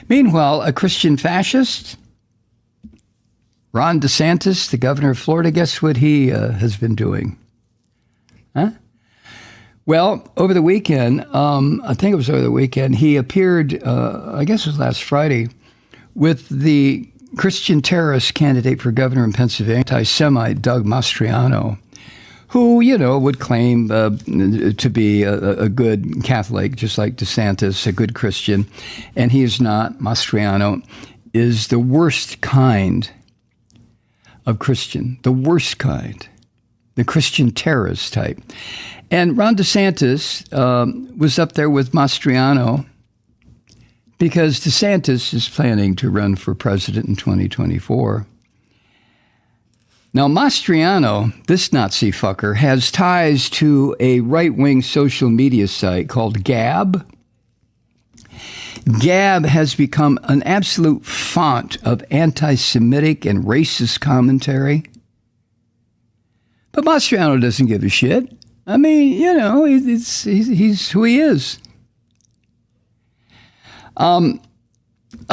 Meanwhile, a Christian fascist, Ron DeSantis, the governor of Florida, guess what he has been doing? Huh? Well, over the weekend, I think it was over the weekend, he appeared, I guess it was last Friday, with the Christian terrorist candidate for governor in Pennsylvania, anti-Semite Doug Mastriano, who, would claim to be a good Catholic, just like DeSantis, a good Christian. And he is not. Mastriano is the worst kind of Christian, the worst kind, the Christian terrorist type. And Ron DeSantis was up there with Mastriano because DeSantis is planning to run for president in 2024. Now, Mastriano, this Nazi fucker, has ties to a right-wing social media site called Gab. Gab has become an absolute font of anti-Semitic and racist commentary. But Mastriano doesn't give a shit. I mean, he's who he is. A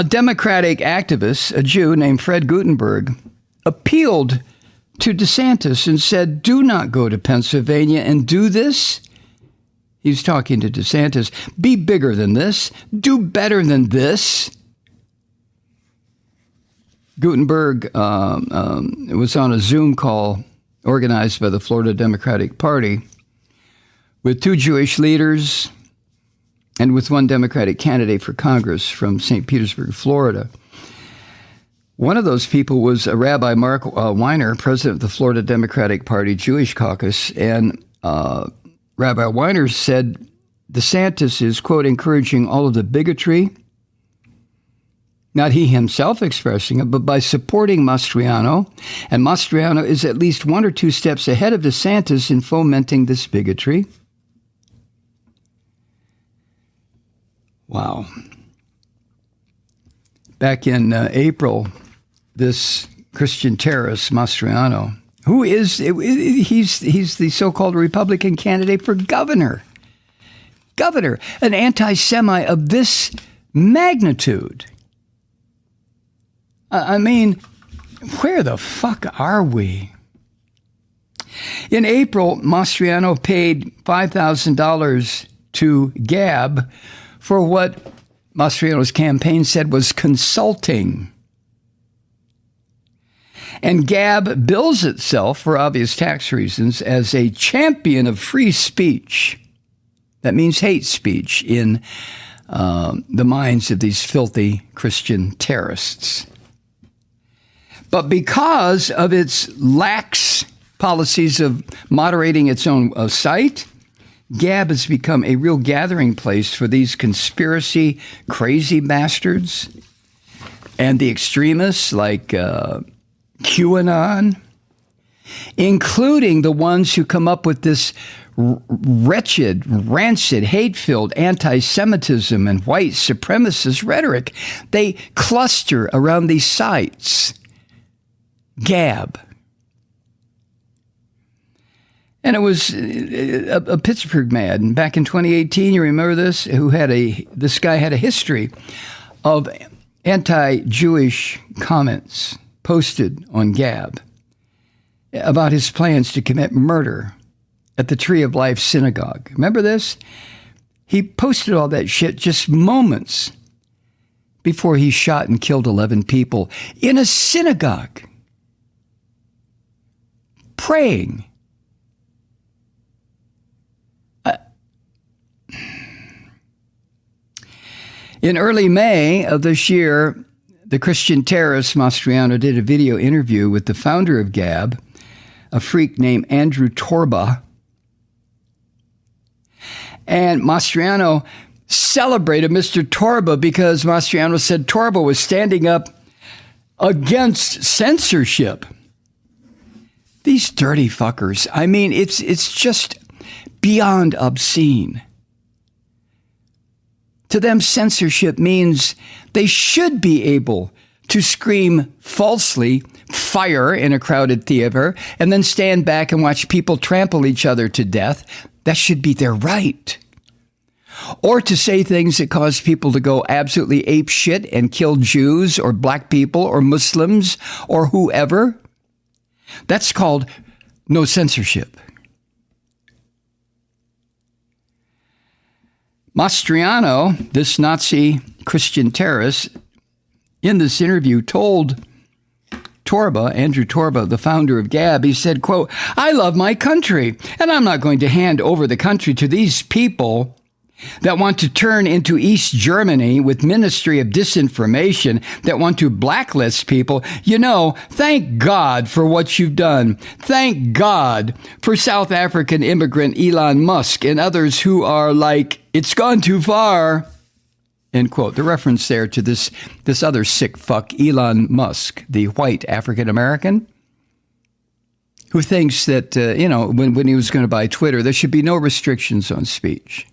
Democratic activist, a Jew named Fred Gutenberg, appealed to DeSantis and said, do not go to Pennsylvania and do this. He's talking to DeSantis. Be bigger than this. Do better than this. Gutenberg was on a Zoom call organized by the Florida Democratic Party with two Jewish leaders and with one Democratic candidate for Congress from St. Petersburg, Florida. One of those people was Rabbi Mark Weiner, president of the Florida Democratic Party Jewish Caucus. And Rabbi Weiner said DeSantis is, quote, encouraging all of the bigotry, not he himself expressing it, but by supporting Mastriano. And Mastriano is at least one or two steps ahead of DeSantis in fomenting this bigotry. Wow. Back in April, this Christian terrorist, Mastriano, who is, he's the so-called Republican candidate for governor. Governor, an anti-Semite of this magnitude. I mean, where the fuck are we? In April, Mastriano paid $5,000 to Gab for what Mastriano's campaign said was consulting. And Gab bills itself, for obvious tax reasons, as a champion of free speech. That means hate speech in the minds of these filthy Christian terrorists. But because of its lax policies of moderating its own site, Gab has become a real gathering place for these conspiracy crazy bastards and the extremists like QAnon, including the ones who come up with this wretched, rancid, hate-filled anti-Semitism and white supremacist rhetoric. They cluster around these sites. Gab. And it was a Pittsburgh man back in 2018. You remember this? This guy had a history of anti-Jewish comments posted on Gab about his plans to commit murder at the Tree of Life Synagogue. Remember this? He posted all that shit just moments before he shot and killed 11 people in a synagogue, praying. In early May of this year, the Christian terrorist Mastriano did a video interview with the founder of Gab, a freak named Andrew Torba. And Mastriano celebrated Mr. Torba because Mastriano said Torba was standing up against censorship. These dirty fuckers. I mean, it's just beyond obscene. To them, censorship means they should be able to scream falsely, fire in a crowded theater, and then stand back and watch people trample each other to death. That should be their right. or to say things that cause people to go absolutely ape shit and kill Jews or black people or Muslims or whoever. That's called no censorship. Mastriano, this Nazi Christian terrorist, in this interview told Andrew Torba, the founder of Gab, he said, quote, "I love my country, and I'm not going to hand over the country to these people that want to turn into East Germany with Ministry of Disinformation, that want to blacklist people. You know, thank God for what you've done. Thank God for South African immigrant Elon Musk and others who are like, it's gone too far." End quote. The reference there to this other sick fuck, Elon Musk, the white African-American, who thinks that, when he was going to buy Twitter, there should be no restrictions on speech.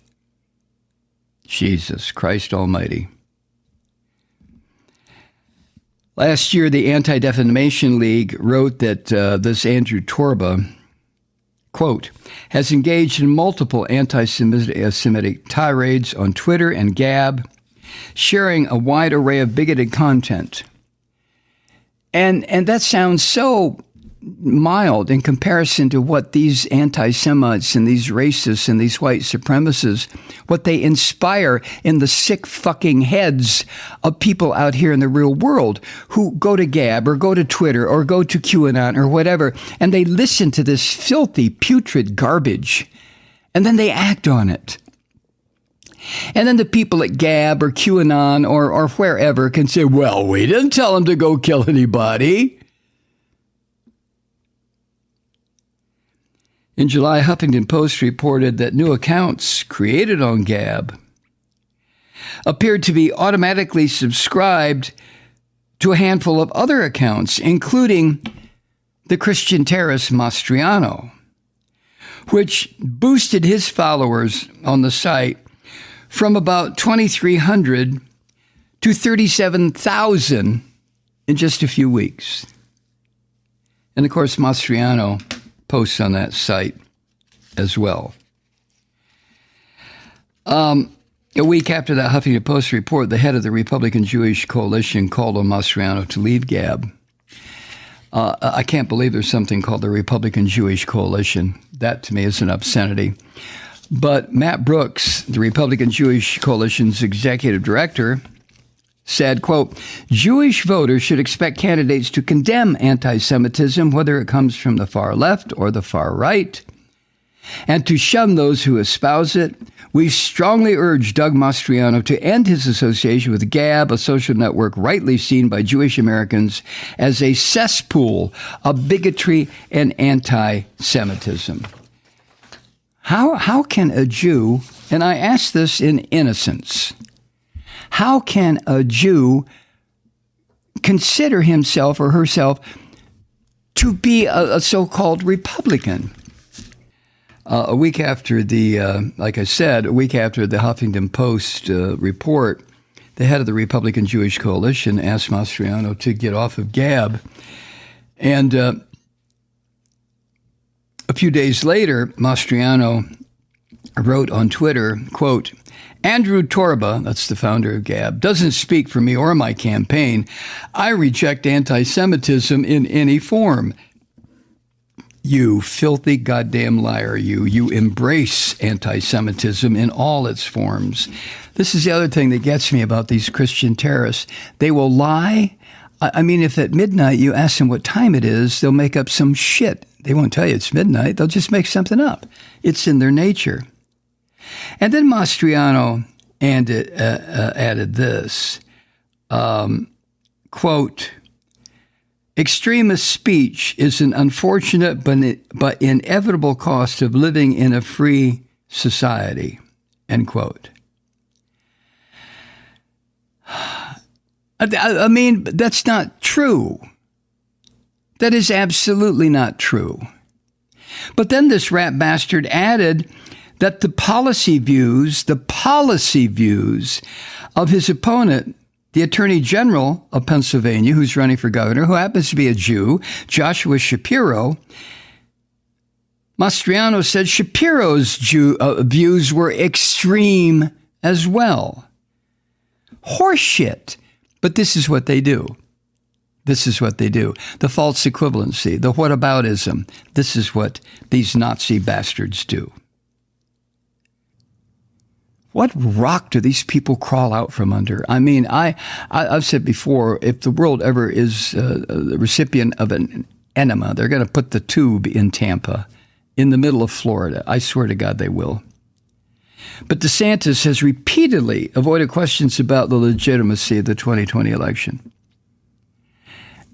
Jesus Christ Almighty. Last year, the Anti-Defamation League wrote that this Andrew Torba, quote, has engaged in multiple anti-Semitic tirades on Twitter and Gab, sharing a wide array of bigoted content. And that sounds so mild in comparison to what these anti-Semites and these racists and these white supremacists, what they inspire in the sick fucking heads of people out here in the real world who go to Gab or go to Twitter or go to QAnon or whatever, and they listen to this filthy, putrid garbage, and then they act on it. And then the people at Gab or QAnon or wherever can say, well, we didn't tell them to go kill anybody. In July, Huffington Post reported that new accounts created on Gab appeared to be automatically subscribed to a handful of other accounts, including the Christian terrorist Mastriano, which boosted his followers on the site from about 2,300 to 37,000 in just a few weeks. And of course, Mastriano posts on that site as well. A week after that Huffington Post report, the head of the Republican Jewish Coalition called on Mastriano to leave Gab. I can't believe there's something called the Republican Jewish Coalition. That, to me, is an obscenity. But Matt Brooks, the Republican Jewish Coalition's executive director, said, quote, Jewish voters should expect candidates to condemn anti-Semitism, whether it comes from the far left or the far right, and to shun those who espouse it. We strongly urge Doug Mastriano to end his association with Gab, a social network rightly seen by Jewish Americans as a cesspool of bigotry and anti-Semitism. How can a Jew, and I ask this in innocence, how can a Jew consider himself or herself to be a so-called Republican? A week after like I said, a week after the Huffington Post report, the head of the Republican Jewish Coalition asked Mastriano to get off of Gab. And a few days later, Mastriano wrote on Twitter, quote, Andrew Torba, that's the founder of Gab, doesn't speak for me or my campaign. I reject anti-Semitism in any form. You filthy goddamn liar, you embrace anti-Semitism in all its forms. This is the other thing that gets me about these Christian terrorists. They will lie. I mean, if at midnight you ask them what time it is, they'll make up some shit. They won't tell you it's midnight. They'll just make something up. It's in their nature. And then Mastriano added this, quote, extremist speech is an unfortunate but inevitable cost of living in a free society, end quote. I mean, that's not true. That is absolutely not true. But then this rat bastard added that the policy views of his opponent, the Attorney General of Pennsylvania, who's running for governor, who happens to be a Jew, Joshua Shapiro, Mastriano said Shapiro's views were extreme as well. Horseshit. But this is what they do. This is what they do. The false equivalency, the whataboutism. This is what these Nazi bastards do. What rock do these people crawl out from under? I mean, I've said before, if the world ever is the recipient of an enema, they're going to put the tube in Tampa, in the middle of Florida. I swear to God they will. But DeSantis has repeatedly avoided questions about the legitimacy of the 2020 election.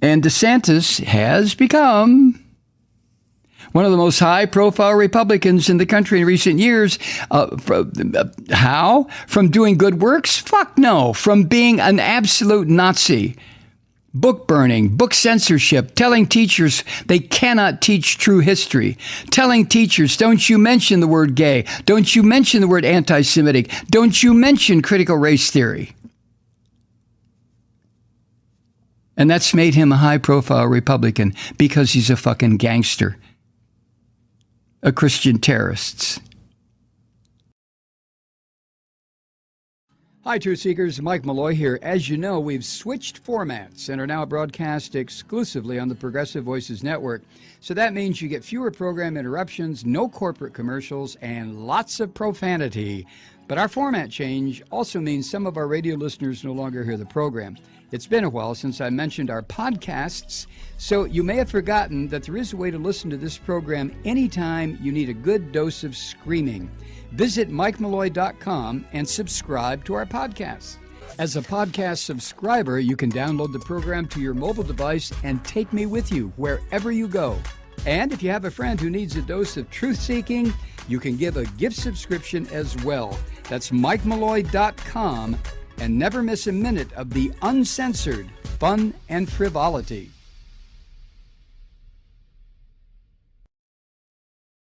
And DeSantis has become one of the most high-profile Republicans in the country in recent years. How? From doing good works? Fuck no. From being an absolute Nazi. Book burning, book censorship, telling teachers they cannot teach true history, telling teachers, don't you mention the word gay, don't you mention the word anti-Semitic, don't you mention critical race theory. And that's made him a high-profile Republican because he's a fucking gangster. A Christian terrorist. Hi, Truth Seekers. Mike Malloy here. As you know, we've switched formats and are now broadcast exclusively on the Progressive Voices Network. So that means you get fewer program interruptions, no corporate commercials, and lots of profanity. But our format change also means some of our radio listeners no longer hear the program. It's been a while since I mentioned our podcasts, so you may have forgotten that there is a way to listen to this program anytime you need a good dose of screaming. Visit MikeMalloy.com and subscribe to our podcast. As a podcast subscriber, you can download the program to your mobile device and take me with you wherever you go. And if you have a friend who needs a dose of truth-seeking, you can give a gift subscription as well. That's MikeMalloy.com. And never miss a minute of the uncensored fun and frivolity.